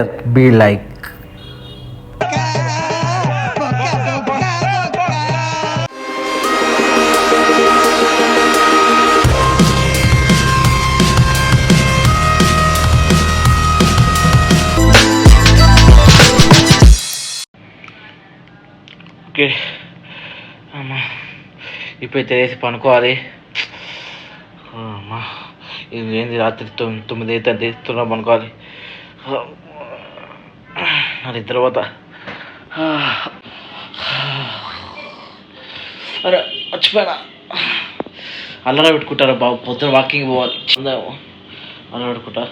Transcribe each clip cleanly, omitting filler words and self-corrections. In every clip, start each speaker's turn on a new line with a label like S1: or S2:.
S1: be like.
S2: Okay అమ్మా ఇప్పుడైతే వేసి పనుకోవాలి. అమ్మా ఇది ఏంది రాత్రి 9 అవుతుంది, త్వరగా పనుకోవాలి. అది తర్వాత అరే మర్చిపోయినా అల్లరా పెట్టుకుంటారా బాబు, పొద్దున వాకింగ్ పోవాలి. అల్లరా పెట్టుకుంటా.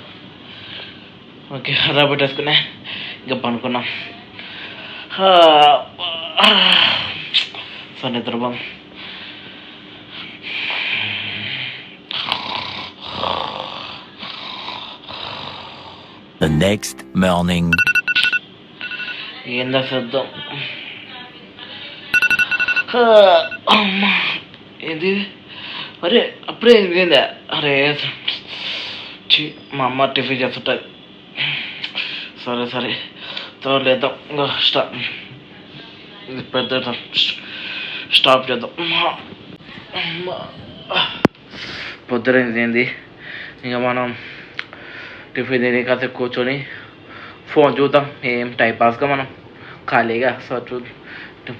S2: ఓకే అల్లరా పెట్టేసుకునే ఇంకా పనుకున్నాం. సో నిద్రపోం.
S3: The next morning.
S2: ఏందా శబ్దం? అమ్మా ఏంది? అరే అప్పుడే ఏందా? అరే మా అమ్మ టిఫిన్ చేస్తుంటుంది. సరే సరే త్వరగా లేద్దాం. ఇంకా పెద్ద స్టాప్ చేద్దాం. పొద్దున ఏంది ఇంకా మనం టిఫిన్ తిని కాసేపు కూర్చొని ఫోన్ చూద్దాం. ఏం టైంపాస్గా మనం ఖాళీగా. సో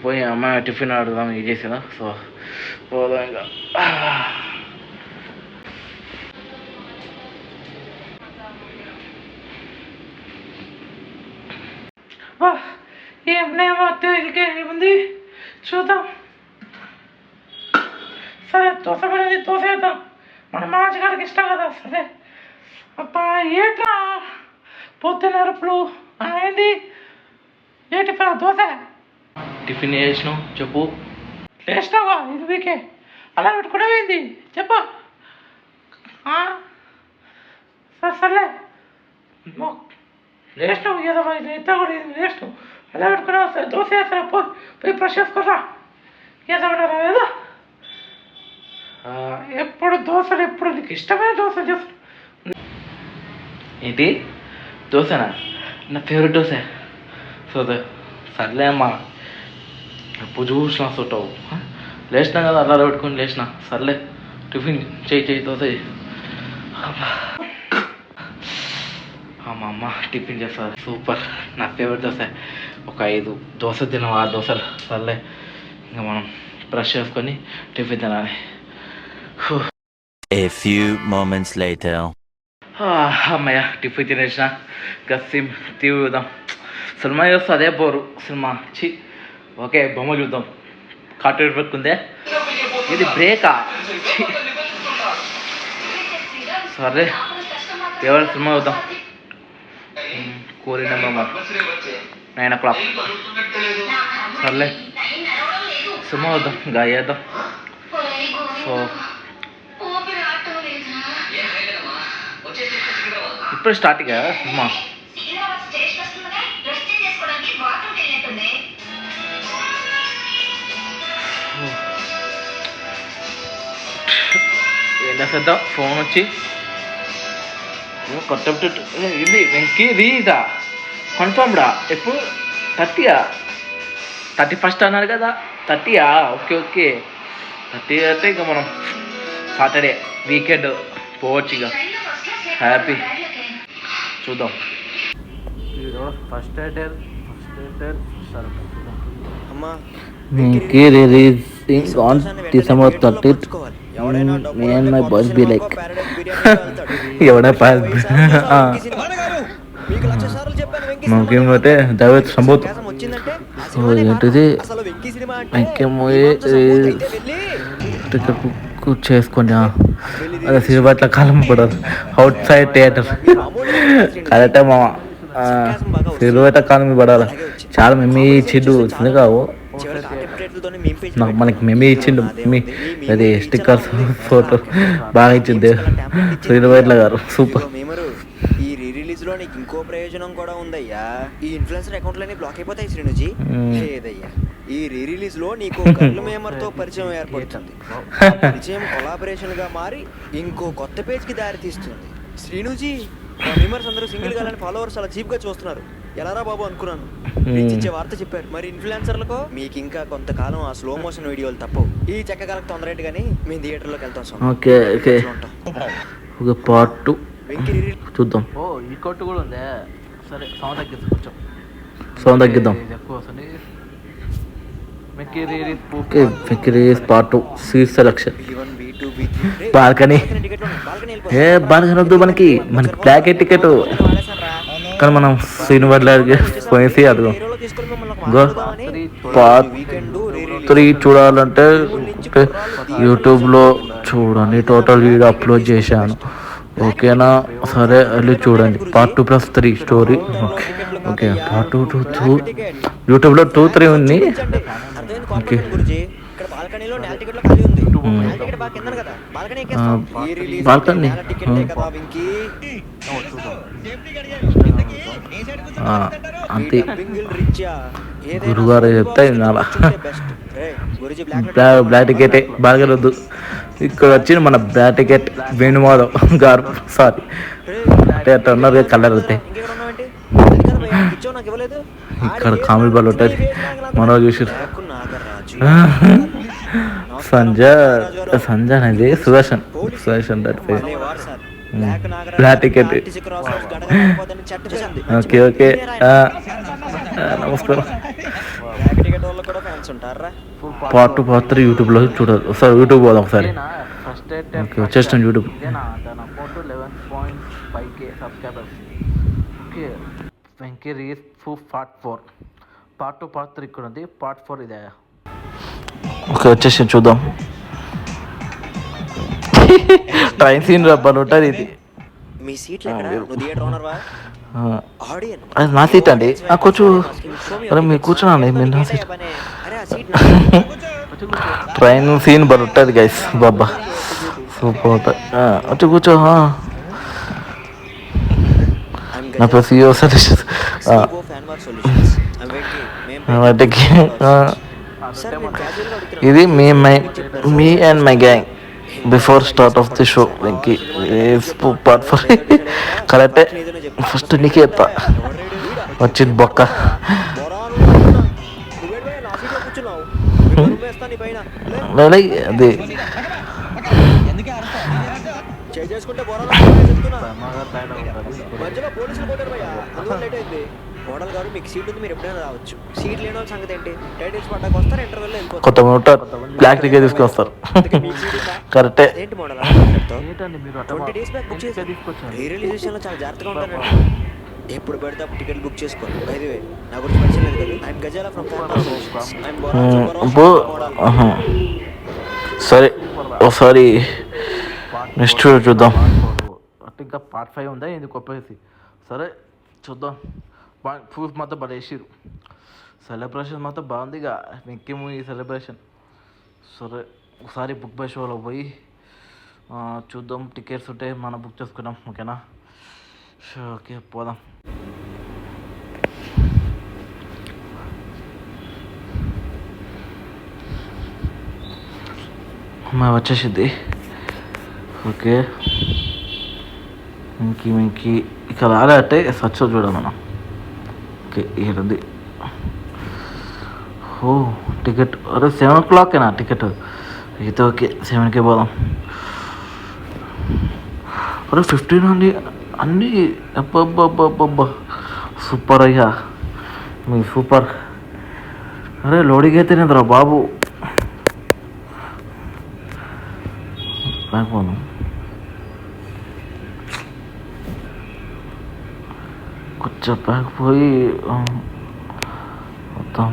S2: పోయి అమ్మ టిఫిన్ ఆడుదాం ఏం చేసిందా. సో పోదాం ఇంకా. ఏముంది చూద్దాం. సరే దోశ పడింది, దోశ వేద్దాం. మన మాజగారికి ఇష్టం కదా. సరే అబ్బా ఏట్లా పొద్దున్న అరుపులు ఏంది? ఏ టిఫిన్? దోశ టిఫిన్ చేసినావు చెప్పు. లేచినావా? ఇది వీకే అలా పెట్టుకునే ఏంది చెప్పు. సర్లే లేచినావు ఏదో ఎంత కూడా లేచినావు అలా పెట్టుకున్నావు. సరే దోశ వేస్తా, పోయి బ్రష్ చేసుకురా. ఏదో ఏదో ఎప్పుడు దోశలు, ఎప్పుడు నీకు ఇష్టమైన దోశలు చేస్తా. ఏంటి దోశనా? నా ఫేవరెట్ దోశ. సో సర్లే అమ్మా ఎప్పుడు చూసినా చూటావు. లేచినా కదా అలా పెట్టుకొని లేచినా. సర్లే టిఫిన్ చేయి దోశ చేయి. మా అమ్మ టిఫిన్ చేస్తారు సూపర్. నా ఫేవరెట్ దోశ. ఒక 5 దోశ తిన్నాం, 6 దోశలు. సర్లే ఇంకా మనం బ్రష్ చేసుకొని టిఫిన్ తినాలి.
S3: A few moments later.
S2: అమ్మయ్య టిఫిన్ తినేసిన. ఇంకా చూద్దాం. సినిమా చూస్తే అదే బోరు సినిమా. ఓకే బొమ్మ చూద్దాం. కార్టూన్ పెట్టుకుందే ఇది బ్రేకా. సరే ఎవరి సినిమా చూద్దాం. కోరిన బొమ్మ 9 o'clock. సర్లే సినిమా చూద్దాం, ఇంకా చేద్దాం. సో ఇప్పుడు స్టార్టింగ్ సినిమా. ఏం చేద్దాం ఫోన్ వచ్చి కొత్త ఇది వెంకీ రీజా కన్ఫర్మ్డా. ఎప్పుడు 30 31st అన్నారు కదా. 30 ఓకే 30 అంటే ఇక మనం సాటర్డే వీకెండ్ పోవచ్చు ఇక. హ్యాపీ చూద్దాం. First Vinky releasing on December 30th. Me and my boys be like ఎవడ మనకేమంటే దైవత్ సంబోధ్. సో ఏంటిది వెంకీ మూవీ టికెట్ బుక్ చేసుకొని అదే సిరిబట్ల కాలం పడదు అవుట్ సైడ్ థియేటర్. కరెక్టే మామ, సిరిబట్ల కాలం పడాలి. చాలా మెమీ ఇచ్చిండు కావు మనకి మెమీ ఇచ్చిండు. అది స్టిక్కర్స్ ఫోటో బాగా ఇచ్చింది సిరిబట్ల గారు. సూపర్.
S4: ఈ రీ రిలీజ్ లో నీకు ఇంకో ప్రయోజనం కూడా ఉందయ్యా. ఈ ఇన్ఫ్లుయెన్సర్ అకౌంట్లన్నీ బ్లాక్ అయిపోతాయి శ్రీనుజీ. లేదయ్యా, ఈ రీ రిలీజ్ లో నీకు గర్ల్ మేమర్ తో పరిచయం ఏర్పడుతుంది. పరిచయం కొలాబరేషన్ గా మారి ఇంకో కొత్త పేజ్ కి దారి తీస్తుంది. శ్రీనుజీ మెంబర్స్ అందరూ సింగిల్ గాలని ఫాలోవర్స్ అలా చీప్ గా చూస్తున్నారు. ఎలారా బాబు అనుకున్నాను. రీచ్ ఇచ్చే వార్త చెప్పారు. మరి ఇన్ఫ్లుయెన్సర్లకు మీకు ఇంకా కొంతకాలం ఆ స్లో మోషన్ వీడియోలు తప్పవు. ఈ చెక్కగాలకు తొందరగా కానీ మేము థియేటర్లోకి వెళ్తాం.
S1: ఓకే ఓకే ఒక పార్ట్ 2 చూద్దాం.
S5: ఓ ఈ కొట్టు కూడా ఉందే. సరే సౌండ్ తగ్గిద్దాం కొంచెం.
S1: సౌండ్ తగ్గిద్దాం.
S5: ఎక్కువ వస్తుంది. Venky rerelease
S1: okay Venky rerelease part 2 seat selection.
S4: B1 B2 B3
S1: balcony balcony వద్దు మనకి బ్లాక్ టికెట్ కానీ మనం శ్రీనివాస్ పోయేసి అదిగో పార్ట్ 3 చూడాలంటే యూట్యూబ్లో చూడండి. టోటల్ వీడియో అప్లోడ్ చేశాను. ఓకేనా? సరే వెళ్ళి చూడండి. Part 2+3 story. ఓకే పార్ట్ 2 యూట్యూబ్లో 2-3 ఉంది. ఓకే బాల్కనీ అంతే. గురువారం చెప్తే వినాలా. బ్లాక్ టికెట్ బాగా వద్దు. ఇక్కడ వచ్చింది మన బ్లాక్ టికెట్ వేణుమాధవ్ గారు. సారీ అంటే అట్లా ఉన్నారు కలర్ అవుతాయి. ఇక్కడ కామెడీ బాల్ ఉంటుంది. మనో చూసి సంజయ్ అనేది Sudarshan black ticket. Okay okay నమస్కారం. పార్ట్ 3 యూట్యూబ్లో చూడాలి. ఒకసారి యూట్యూబ్ పోదాం ఒకసారి. ఓకే వచ్చేస్తాం YouTube.
S5: 11.5K subscribers. Okay Venky రీస్ పార్ట్ 4 పార్ట్ 2 పార్ట్ 3 ఇక్కడ ఉంది. పార్ట్ 4 ఇదే.
S1: ఓకే వచ్చేసి చూద్దాం. ట్రైన్ సీన్ రబ్బలు ఉంటుంది ఇది.
S4: మీ సీట్లు ఎక్కడ? నువ్వు థియేటర్ ఓనర్వా? ఆడియన్
S1: అది నా సీట్ అండి. కొంచెం అరే మీరు కూర్చోండి. మీరు నా సీట్.
S4: అరే ఆ సీట్
S1: ట్రైన్ సీన్ బల్ ఉంటుంది గైస్. బాబా సూపర్ ఉంటుంది. వచ్చి కూర్చో. నా పేరు సిఓ సతీష్. వాటికి ఇది me and my gang before start of the show. Venky part 4 కరెక్టే. ఫస్ట్ నీకే చెప్తా వచ్చింది బొక్క. అది
S4: మోడల్ గారు మీకు సీట్ ఉంది, మీరు ఎప్పుడైనా రావచ్చు. సీట్ లేని వాళ్ళ సంగతి ఏంటి? టైటిల్స్ పడ్డాక వస్తారు, ఇంటర్వెల్లో వెళ్ళిపోతారు.
S1: కొత్త బ్లాక్ టికెట్ తీసుకొస్తారు. కరెక్టే.
S4: ఏంటి మోడల్ 20 days బ్యాక్ బుక్ చేసి రీ రిలీజ్ విషయంలో చాలా జాగ్రత్తగా ఉంటానండి. ఎప్పుడు పడితే అప్పుడు టికెట్ బుక్ చేసుకోండి. బై ది వే నా గురించి పరిచయం లేదు కదా. ఐఎమ్ గజాలా ఫ్రమ్
S1: సరే ఒకసారి నెక్స్ట్ చూద్దాం.
S5: అంటే ఇంకా పార్ట్ 5 ఉందా ఎందుకు కొప్పేసి. సరే చూద్దాం. ప్రూఫ్ మాత్రం పడేసిరు. సెలబ్రేషన్ మాత్రం బాగుంది. ఇక వెంకీ మూవీ సెలబ్రేషన్. సరే ఒకసారి బుక్ బై షోలో పోయి చూద్దాం. టికెట్స్ ఉంటే మనం బుక్ చేసుకున్నాం. ఓకేనా? ఓకే పోదాం. వచ్చేసింది. ఓకే ఇంకి ఇక్కడ రాలంటే సచ్ చూడాలి మనం. ఓకే ఏడుంది. ఓ టికెట్ అరే 7 o'clockనా టికెట్ అయితే. ఓకే 7కే పోదాం. అరే 15 అండి అన్నీ. అబ్బబ్బబ్బబ్బబ్బా సూపర్ అయ్యా మీ సూపర్. అరే లోడింగ్ అయితే నేంద్రా బాబు. పోను కొంచెం బ్యాక్ పోయి మొత్తం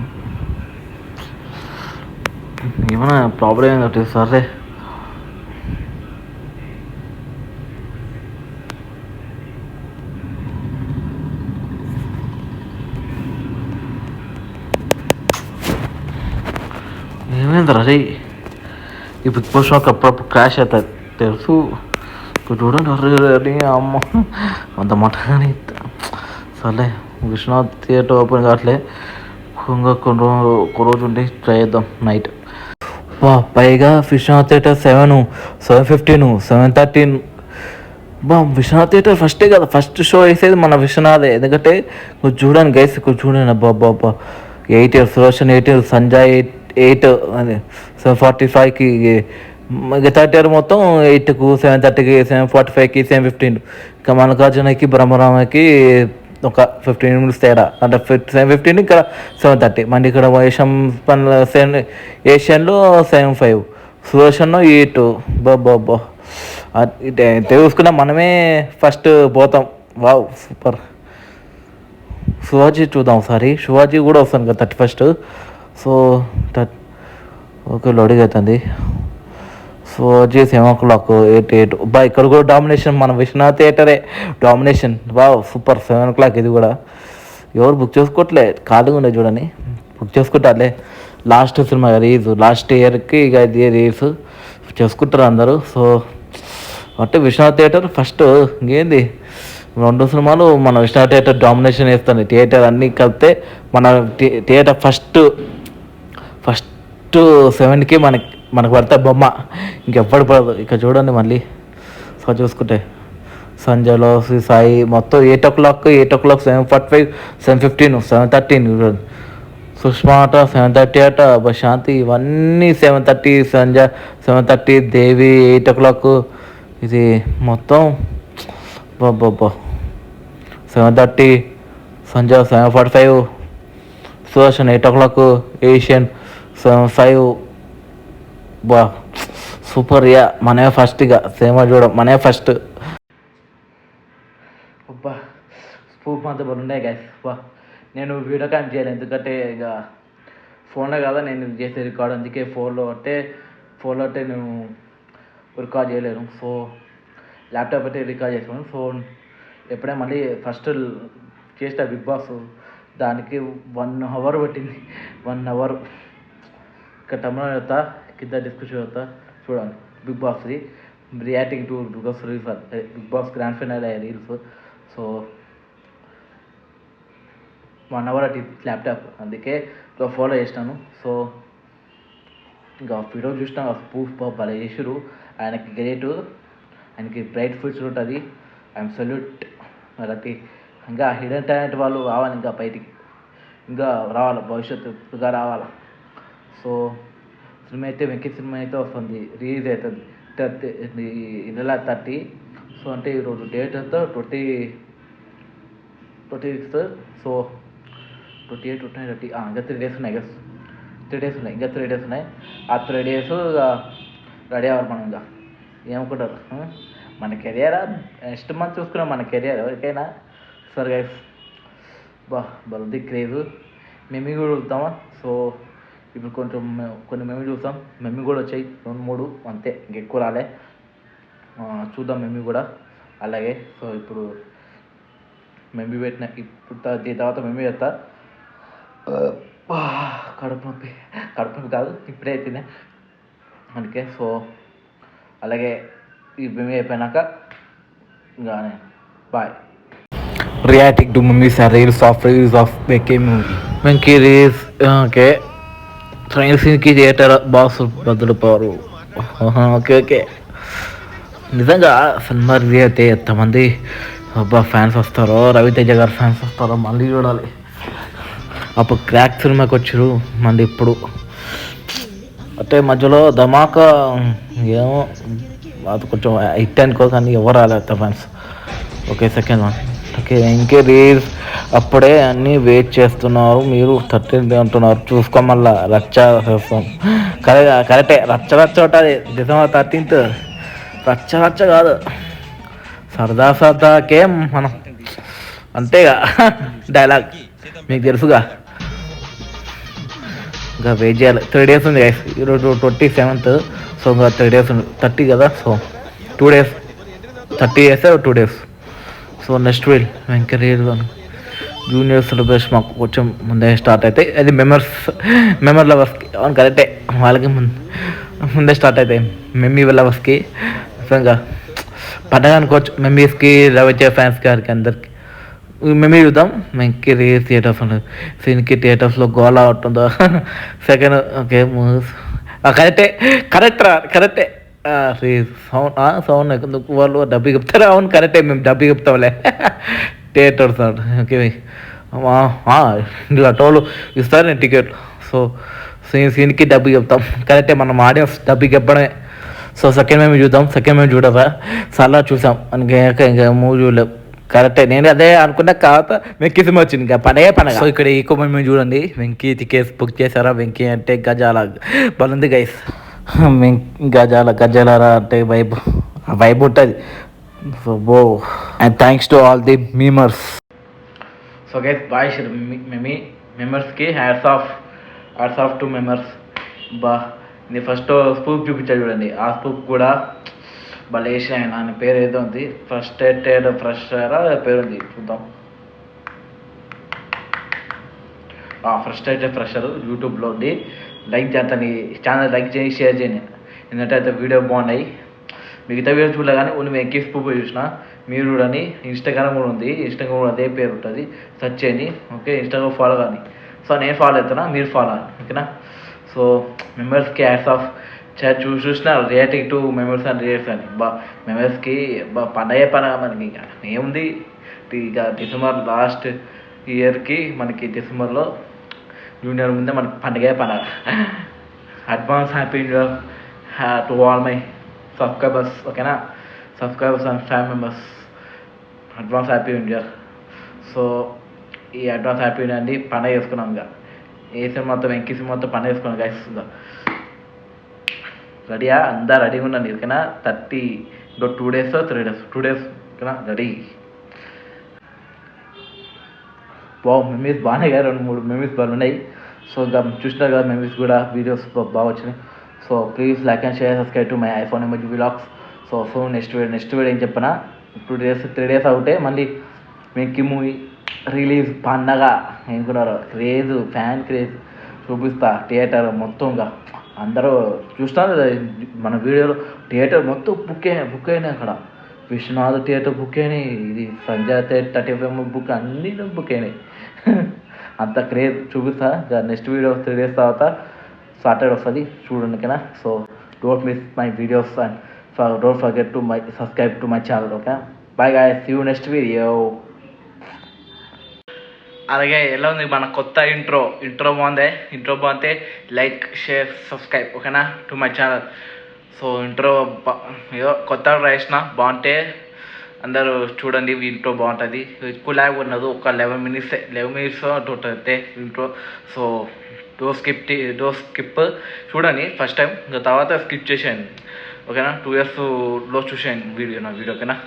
S5: ఏమైనా ప్రాబ్లం ఏంటంటే సరే ఏమైంది రే. ఈ బిగ్ బాస్ షాక్ అప్పుడప్పుడు క్రాష్ అవుతుంది తెలుసు. ఇప్పుడు చూడండి అరే అమ్మ అంత మాట కానీ. సర్లే విశ్వనాథ్ థియేటర్ ఓపెన్ కావట్లే. ఇంకా ఒక రోజు ఉండి ట్రై చేద్దాం నైట్. పైగా విశ్వనాథ్ థియేటర్ 7, 7:15, 7:13 బా విశ్వనాథ్ థియేటర్ ఫస్టే కదా, ఫస్ట్ షో వేసేది మన విశ్వనాథే. ఎందుకంటే కొంచెం చూడండి గైస్, కొంచెం చూడండి. అబ్బా 8 ఇయర్స్ రోషన్, 8 ఇయర్స్ సంజయ్, 8 అది 7:45కి. ఇక 30 ఇయర్ మొత్తం 8కు, 7:30కి, 7:45కి, 7:15. ఇంకా మల్లికార్జునకి, బ్రహ్మరామకి ఒక 15 minutes తేడా. అంటే 7:15 ఇక్కడ 7:30. మళ్ళీ ఇక్కడ ఏషియన్లో 7:05, సుదర్శన్లో 8. బాబా తెలుసుకున్నా మనమే ఫస్ట్ పోతాం. Wow super. శివాజీ చూద్దాం ఒకసారి. శివాజీ కూడా వస్తాను కదా 31st. సో ఓకే లోడింగ్ అవుతుంది. శివాజీ 7 o'clock, 8 బా ఇక్కడ కూడా డామినేషన్. మన విశ్వనాథ్ థియేటరే డామినేషన్. Wow super. 7 o'clock ఇది కూడా. ఎవరు బుక్ చేసుకోవట్లే, ఖాళీగా ఉన్నాయి చూడండి. బుక్ చేసుకుంటారులే. లాస్ట్ సినిమా రిలీజ్, లాస్ట్ ఇయర్కి ఇక ఇది రిలీజ్ చేసుకుంటారు అందరూ. సో అంటే విశ్వనాథ్ థియేటర్ ఫస్ట్. ఇంకేంది 2 సినిమాలు మన విశ్వనాథ్ థియేటర్ డామినేషన్ వేస్తుంది. థియేటర్ అన్నీ కలిపితే మన థియేటర్ ఫస్ట్ 7కి మనకు పడతా బొమ్మ. ఇంకెప్పుడు పడదు. ఇక చూడండి మళ్ళీ సో చూసుకుంటే సంజయ్లో శ్రీ సాయి మొత్తం 8 o'clock, 7:45, 7:15, 7:13. సుష్మా అట 7:30 అట, శాంతి ఇవన్నీ 7:30, సంజయ్ 7:30, దేవి 8 o'clock. ఇది మొత్తం బాబా 7:30, సంజయ్ 7:45, సుదర్శన్ 8 o'clock, ఏషియన్ 7:05. బా సూపర్. యా మనమే ఫస్ట్. ఇక సేమ్ చూడం మనమే ఫస్ట్. అబ్బా స్పూప్ అంతా బాగుండే గైస్. బా నేను వీడియో కాల్ చేయలేదు, ఎందుకంటే ఇక ఫోన్లో కదా నేను చేసే రికార్డ్. అందుకే ఫోన్లో అంటే నేను రికార్డ్ చేయలేను. సో ల్యాప్టాప్ అయితే రికార్డ్ చేసాను. సో ఎప్పుడే మళ్ళీ ఫస్ట్ చేసిన బిగ్ బాస్ దానికి 1 hour పట్టింది. 1 hour. ఇక్కడ తమిళ అవుతా కింద డిస్కషన్ అవుతా చూడండి. బిగ్ బాస్ది reacting to Bigg Boss grand final అయ్యే రీల్స్. సో 1 hour అట్టి ల్యాప్టాప్, అందుకే ఫాలో చేసినాను. సో ఇంకా వీడియో చూసినా ప్రూఫ్ భలే చేసారు. ఆయనకి గ్రేట్, ఆయనకి బ్రైట్ ఫ్యూచర్ ఉంటుంది. ఐఎమ్ సల్యూట్ వాళ్ళకి. ఇంకా హిడెన్ టాలెంట్ వాళ్ళు రావాలి, ఇంకా బయటికి ఇంకా రావాలి, భవిష్యత్తుగా రావాలి. సో సినిమా అయితే వెంకీ సినిమా అయితే వస్తుంది, రిలీజ్ అవుతుంది 30. సో అంటే ఈరోజు డేట్ అంతా 26. సో 28, 29, 30 ఇంకా 3 days ఉన్నాయి. 3 days ఉన్నాయి, ఇంకా 3 days ఉన్నాయి. ఆ 3 days రెడీ అవ్వాలి మనం. ఇంకా ఏమనుకుంటారు మన కెరియర్ నెక్స్ట్ మంత్ చూసుకున్నాం. మన కెరియర్ ఎవరికైనా సరే గైస్. బలది క్రేజ్. మేము కూడా చూద్దామా. సో ఇప్పుడు కొన్ని మేము చూస్తాం. మేము కూడా వచ్చాయి 2-3 అంతే, ఇంకెక్కువ రాలే. చూద్దాం మేము కూడా అలాగే. సో ఇప్పుడు మేము పెట్టిన ఇప్పుడు దీని తర్వాత మేము చేస్తా. కడుపు నొప్పి కాదు, ఇప్పుడే అవుతుంది అందుకే. సో అలాగే ఈ మేము అయిపోయినాక ఇంకా bye. Reacting to movies or reels of Venky reels. Okay ట్రైన్స్కి థియేటర్ బాక్స్ బదులు పవరు. ఓకే నిజంగా సినిమా రివ్యూ అయితే ఎంతమంది ఫ్యాన్స్ వస్తారో, రవితేజ గారు ఫ్యాన్స్ వస్తారో మళ్ళీ చూడాలి. అప్పుడు క్రాక్ సినిమాకి వచ్చారు, మళ్ళీ ఇప్పుడు అంటే మధ్యలో ధమాకా ఏమో అది కొంచెం హిట్ అనుకో, కానీ ఎవరు రాలేదు fans. Okay second one. Okay ఇంకే రీల్స్ అప్పుడే అన్నీ వెయిట్ చేస్తున్నారు మీరు. 13 అంటున్నారు, చూసుకో మళ్ళా రచ్చ చేస్తాం. కరెక్టే రచ్చ ఉంటుంది. December 13th రచ్చ కాదు, సరదాకే మనం అంతేగా డైలాగ్ మీకు తెలుసుగా. ఇంకా వెయిట్ చేయాలి. 3 days ఉంది గైస్. ఈరోజు 27th. సో ఇంకా 3 days ఉంది. 30 కదా. So 2 days, 30 days 2 days. So next we'll Venkayya junior celebration మాకు కొంచెం ముందే స్టార్ట్ అవుతాయి. అది మెమర్ లవర్స్కి అవును కరెక్టే, వాళ్ళకి ముందే స్టార్ట్ అవుతాయి. మెమ్మీ లవర్స్కి నిజంగా పండగ అనుకోవచ్చు. మెమ్మీస్కి రవితేజ ఫ్యాన్స్ గారికి అందరికి మెమ్మీ చూద్దాం. వెంకీ థియేటర్స్ ఉంటుంది. సీన్కి థియేటర్స్లో గోలా ఉంటుందో. సెకండ్ ఓకే కరెక్టే. సౌండ్ ఎందుకు వాళ్ళు డబ్బు చెప్తారా? అవును కరెక్టే, మేము డబ్బు చెప్తాంలే. Theatre sound okay. ఇలా టోలు ఇస్తారు నేను టికెట్. సో సీన్కి డబ్బు చెప్తాం కరెక్టే, మనం ఆడియన్స్ డబ్బు చెప్పడమే. సో సెకండ్ మేము చూద్దాం. సెకండ్ మేము చూడరా చాలా చూసాం ఇంకా మూవీ చూడలేం కరెక్టే. నేను అదే అనుకున్నా కాకపోతే వెంకీ సినిమా వచ్చింది ఇంకా పండగ. సో ఇక్కడ ఈకో మేము చూడండి, వెంకీ టికెట్స్ బుక్ చేశారా? వెంకీ అంటే గజాల బలుంది గైస్. గజాలరా అంటే వైబ్ ఉంటుంది. సో బో and thanks to all the memers. So guys bye మెంబర్స్కి హ్యాట్స్ ఆఫ్ టు మెంబర్స్. బా నేను ఫస్ట్ స్పూప్ చూపించాను చూడండి, ఆ స్పూప్ కూడా భలే వేసిన ఆయన పేరు ఏదో ఉంది, ఫ్రస్ట్రేటెడ్ ఫ్రెషరా పేరు ఉంది, చూద్దాం. ఫ్రస్ట్రేటెడ్ ఫ్రెషర్ యూట్యూబ్లో ఉంది. లైక్ చేస్తాను, ఛానల్ లైక్ చేయండి, షేర్ చేయండి. ఎందుకంటే అయితే వీడియో బాగున్నాయి. మిగతా వీడియో చూడలే కానీ ఓన్లీ వెంకీ స్పూప్ చూసిన. మీరు చూడండి, ఇన్స్టాగ్రామ్ కూడా ఉంది, ఇన్స్టాగ్రామ్ కూడా అదే పేరు ఉంటుంది, సెర్చ్ చేయండి. ఓకే, ఇన్స్టాగ్రామ్ ఫాలో కానీ. సో నేను ఫాలో అవుతున్నా, మీరు ఫాలో అని, ఓకేనా? సో మెంబర్స్కి హ్యాట్స్ ఆఫ్. చూసిన reacting to members and reacts అని మెంబర్స్కి పండగ మనకి. ఇంకా ఏముంది, ఇక డిసెంబర్ లాస్ట్ ఇయర్కి మనకి డిసెంబర్లో జూనియర్ ముందే మనకి పండగ. Advance happy new year to all my subscribers, ఓకేనా? Subscribers and family members, advance happy new year. So ఈ అడ్వాన్స్ హ్యాపీ న్యూ ఇయర్ అండి, పండగ చేసుకున్నాం. ఇంకా ఏ సినిమాతో వెంకీ సినిమాతో పండగ చేసుకున్నాం గైస్. రెడీయా? అంతా రెడీగా ఉన్నాను, ఓకేనా? 30 ఇంకో 2 days 3 days 2 days, ఓకేనా? రెడీ. మెమరీస్ బాగానే కదా, 2-3 మెమరీస్ బాగా ఉన్నాయి. సో ఇంకా చూసినారు కదా మెమరీస్ కూడా, వీడియోస్ బాగా వచ్చినాయి. So please like and share, subscribe to my iPhone emoji vlogs. So next video ఏం చెప్పనా, 3 days అవుతే మళ్ళీ వెంకీ మూవీ రిలీజ్ పండగ. అనుకున్నారు ఫ్యాన్ క్రేజ్ చూపిస్తా. థియేటర్ మొత్తంగా అందరూ చూస్తున్నారు మన వీడియోలో. థియేటర్ మొత్తం బుక్ అయినాయి అక్కడ. విశ్వనాథ్ థియేటర్ బుక్ అయినాయి, ఇది సంజయ్ 35 బుక్, అన్నీ బుక్ అయినాయి. అంత క్రేజ్ చూపిస్తా. నెక్స్ట్ వీడియో 3 days తర్వాత సాటర్డే వస్తుంది, చూడండి, ఓకేనా? So don't miss my videos and don't forget to subscribe to my channel, okay? Bye guys, see you next video. అలాగే ఎలా ఉంది మన కొత్త ఇంట్రో బాగుంటే లైక్ షేర్ సబ్స్క్రైబ్, ఓకేనా, to my channel. So intro ఏదో కొత్తగా రాసిన బాగుంటే అందరూ చూడండి. ఇంట్రో బాగుంటుంది, ఎక్కువ ల్యాగ్ ఉన్నది, ఒక 11 minutes అయితే ఇంట్రో. సో డోర్ స్కిప్ చూడండి ఫస్ట్ టైం, ఇంకా తర్వాత స్కిప్ చేసేయండి, ఓకేనా? 2 yearsలో చూసేయండి నా వీడియో, ఓకేనా?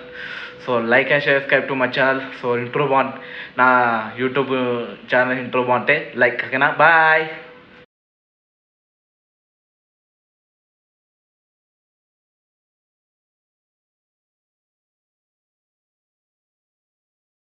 S5: So like and share, subscribe to my channel. So intro నా యూట్యూబ్ ఛానల్ ఇంట్రో బాగుంటే లైక్, ఓకేనా? బాయ్.